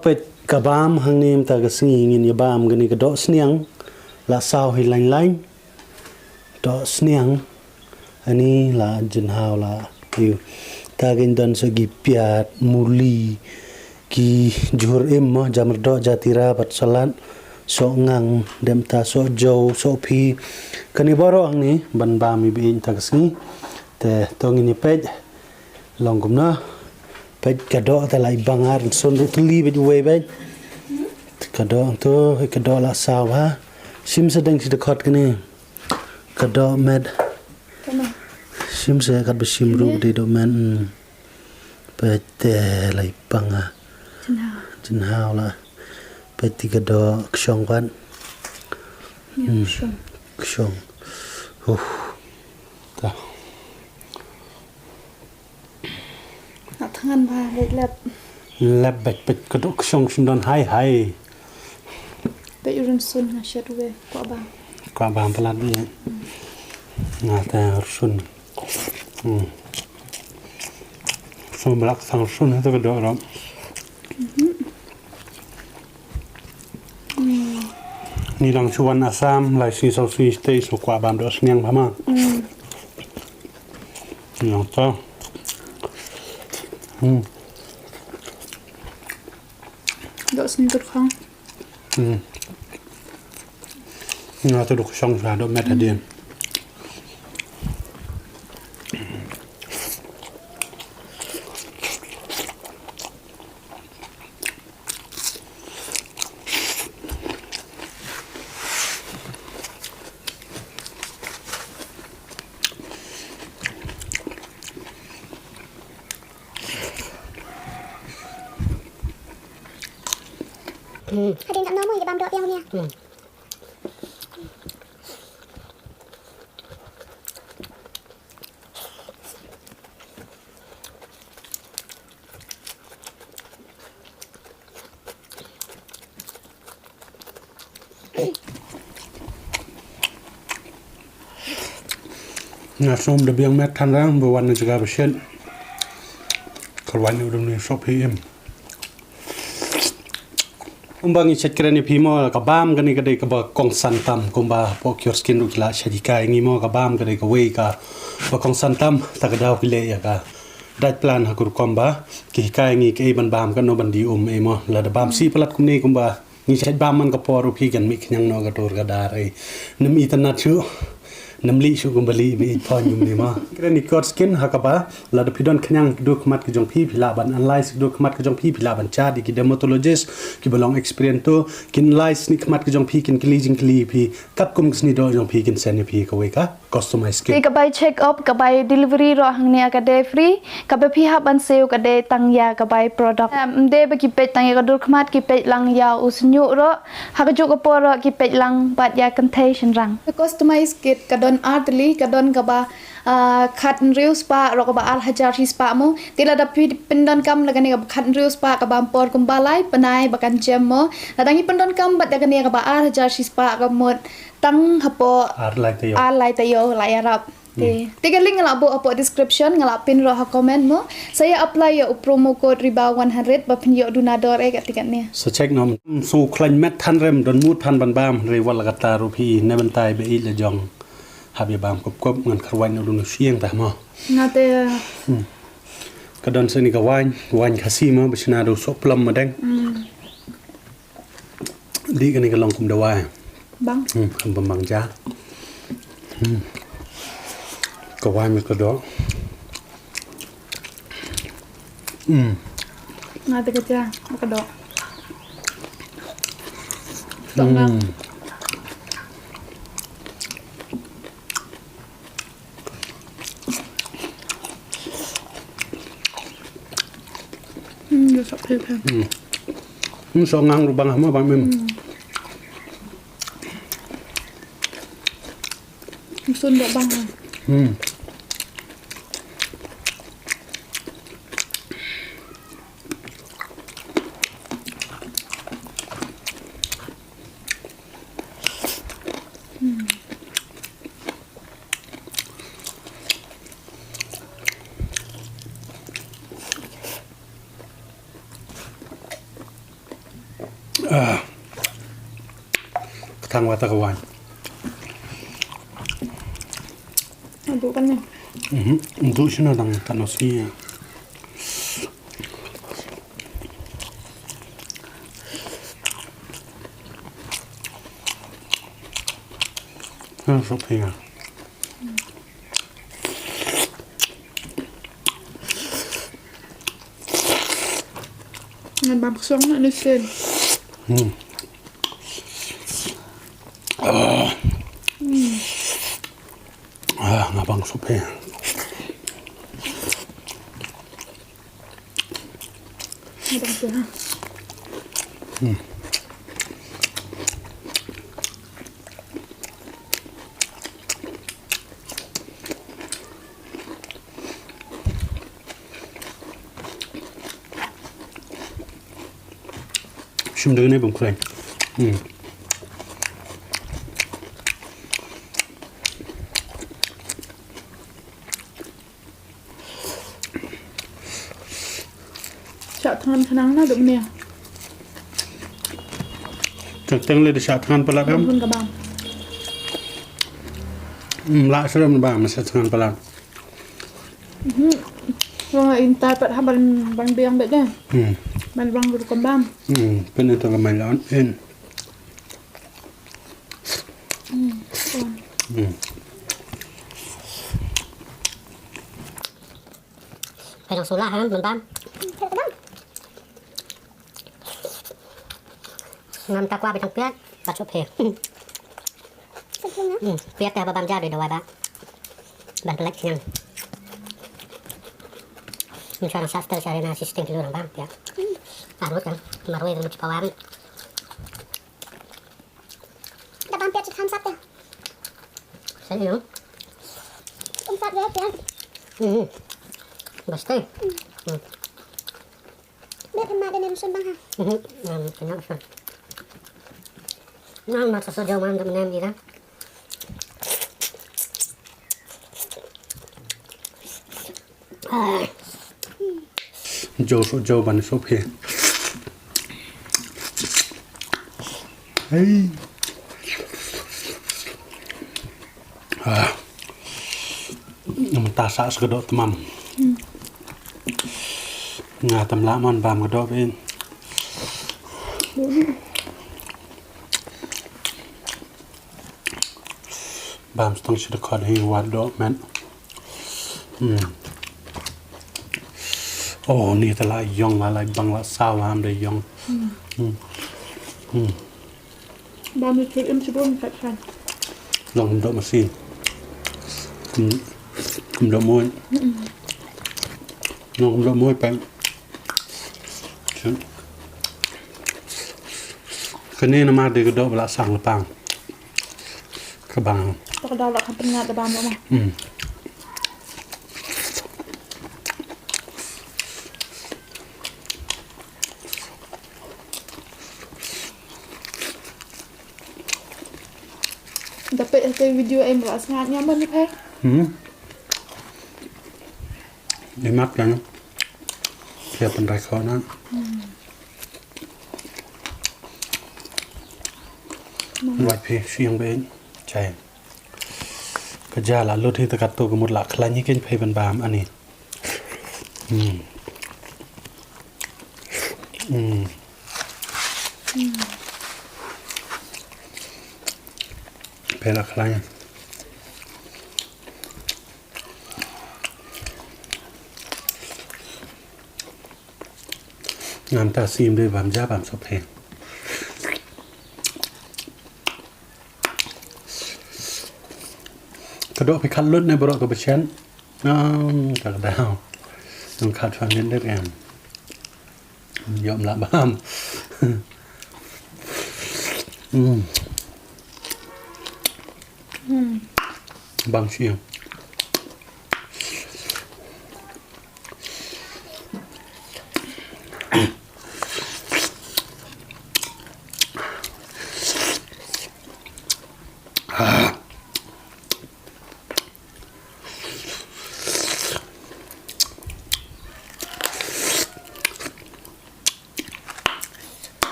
เป็ดกระบามหางเนมตากระสิงเงินยาบามกันนี่กระโดดเสนียงละสาวให้ลังลังโดดเสนียงอันนี้ละจินหาวละอยู่ตากินดันสกิปียดมูลีกีจูร์มมะจามรดจาติราปัตสลัดโซงังเดมตาโซโจโซพีกันนี่บารออันนี้บันบามีบินตากระสิงแต่ตรงนี้เป็ดลองกุมนะเป็ดกระโดดแต่ไหลบางอาร์ส่วนรุตลีไปดูเว้ยเป็ดกระโดดตัวกระโดดละสาวฮะชิมแสดงสิตะขอดกันนี่กระโดดเม็ดชิมเสียกัดไปชิมรูดีโดแมนเป็ดแต่ไหลบางอ่ะจินหาวละเป็ดที่กระโดดกชงกันกชงโอ้ตาทั้งนั้นพาเล็บเป็ดกระดูกชงชินดอนไฮเป็ดยูรินซุนนะเชื่อด้วยกว่าบางพลัดนี่แต่ซุนซุนบลักสังซุนให้ตัวกระดูกเรานี่ลองชวนอาซามไลซีซอซีสเตย์สุกว่าบางดอสเนียงพม่านี่ลองต่อดอกสนิทข้างน่าจะดูช่องสาดอกแมทเดียนให้เดินกับน้องมึงอย่าบำดอกเดียวเนี่ยน่าสมเดบียงแมททันร่างบวันนึงจะกลายเป็นเช่นขวัญอยู่ตรงนี้ชอบพีเอ็มบางทีเช็ดกันในพีมอกับบ้ามกันนี่ก็ได้กับกองสันตัมกุมบาพวกCureSkinรุกิลาเช็ดกายงี้มอกับบ้ามกันได้กับเวกับกองสันตัมตะกดาวกิเลยกับได้พลานหักรุกอมบากิกายงี้กับบันบามกันโนบันดีเอมอแล้วดับบามซีพลัดคุมนี่กุมบางี้เช็ดบ้ามมันกับพอรูพีกันมิขยังนอกระโดดกระดาไรน้ำอีตันนัดชูน้ำลีชุกุมบลีมีพอยุ่มดีมากันนี่CureSkinหักบาแล้วดับพิดอนขยังดูขมัดกจงพี่พิลาบันอันไลซ์ดูขมัดกจงพี่พิลาบันชาดิกิเดโมโตโลจิสกิบลองเอ็กซ์เพรียนโตกินไลซ์นี่ขมัดกจงพี่กินกลีจิงกลีพี่กับกุมกสนิดจงพี่กินเซนพี่ก็เวก้าคอสตอมไมซ์กินกับไปเช็คอัพกับไปเดลิเวอรี่รอหังเนี่ยกับเดฟรีกับไปพี่ฮับบันเซลกับเดตังยากับไปโปรดักต์เดไปกิเป็ดตังยากับดูขมัดกิเป็ดลังยาอุสญุรอหักจุกกับปอรอกิเป็ดลังบัดยาคันเทชันรังคอสตอมไมซ์กิกับดอนอาร์ตลีกับดอนกับขัดริ้วสปาเรากับอัลฮัจารีสปาโมที่ระดับเป็นดอนกัมแล้วกันเนี่ยกับขัดริ้วสปากับบามปอร์กุมบาไลปนายบักันเจมโมแล้วตั้งนี้เป็นดอนกัมบัดกันเนี่ยกับอัลฮัจารีสปากับหมดตั้งฮับปออาร์ไลตโยหลายอารับที่กันลิงก์ngelabu apa description ngelapin roh komen mo saya apply ya promo code riba 100 bapin yo donador kat tikatnya so check nom su klan met than rem don mut than ban bam re walกตารูพีในบันไตไปอีละจงหาบยาบามกบเงินคารวันเอาดูนเชียงแต่มานาเตกระดอนเสนิกวันคาซีมาบิชนาดูซบลมมาแดงดีกันนี่ก็ลองคุมได้ว่าบังคำบังจ้าก็ว่ามีกระดอกนาเตกระจ้ากระดอกต้องนั่งอยู่สับเพลินสองงานรูบังมาบางมึงซุนดอกบัง ทางวัตกวัน มาดูกันเนี่ย ดูชิโนดังตันอสีสุกเพลงงานบางช่วงนั่นนี่เส้นงาบางสุกเพลงไม่ต้องเสียชิมดูนี่ผมเคยจะทานขนังนะดูเนี่ยจากเต็งเลยจะชาทานปลาครับ คุณกระบาล ละเชื่อมันบ้างมันชาทานปลาว่าอินตาเปิดทำบันเบียงแบบเนี่ยมันบังรุกบ้าม เป็นในตัวกระไมร้อนเอ็นไปทางโซล่าฮะมันบ้ามนำตะกวาไปทางเปียกปัดชุบเพลเปียกแต่บะบามจ้าโดยเดาไว้บ้าบันเล็กยังมันชอบสัตว์แต่ชาเรนาซิสเต็มที่รู้ทางบ้านเปียกรู้จังมาด้วยมันจะปะวานแต่บามเปียกจะทำสัตว์เปียกใช่ไหมสัตว์เยอะเปียกบัสเต้เบียดมาเดินชนบ้างค่ะชนชนนั่งมาสดๆเจ้ามันทำแนมดีนะโจบันสุกเพลงเฮ้ยมันตาสะสกระโดดตมัมงาตำละมันบามกระโดดเองบามต้องชิดคอดให้วัดโดดแมนโอ้นี่แต่ละยองอะไรบางละสาวหามได้ยองบางมีคลิปชิบุนขัดขันลองดอกมาสิคุมดอกมวยลองดอกมวยไปคืนนี้นะมาเด็กดอกเวลาสั่งหรือเปล่ากระบังตกดาวหลักทำเป็นงานแต่บางแล้วมั้งแต่เป็นวิดีโอเอ็มหลักงานยังไม่ได้แพ้ไม่มักกันเทียบเป็นไรเขานะวัดเพเชียงเบนใช่กระจายละรถที่ตะกัดตัวกับหมดหลักคลายนี้กินเพย์เป็นบามอันนี้เพย์ละคลายงามตาซีมด้วยบามจ้าบามสบเพลงกระโดดไปคัดลุ้นในบริษัทกับเชนกระดาวต้องขาดฟังเล่นได้แรงยอมละบ้ามบางเชียง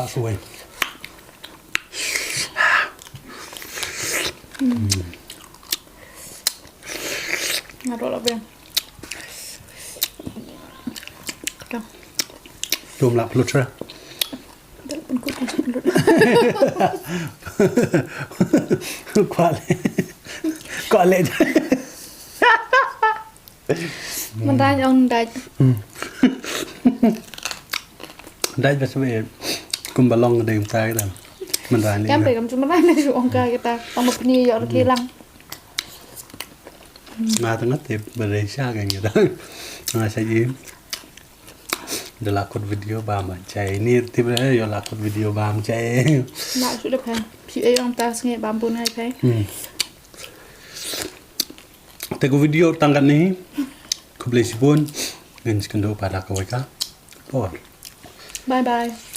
ะสวยมาโดนเราเบียง Dum la plutra. Quale. Mình ra ông đại. Đại bớt về cùng balong để tay đó. Mình ra Em phải cầm chúng mình ra này rồi ông cài ta. Ông một nia giờ kia lăng. Mà tao ngắt tiệp bờ đây xa cái gì đó. Mà sao gì? Dah lakon video bam cai ni tiba yo lakon video bam cai. Lại sudah phải. Chị ông ta nghe bám bún hay phải. Tegu video tangkat ni. Ku boleh sibun. Gan skendo pada kau ka. Por. Bye bye.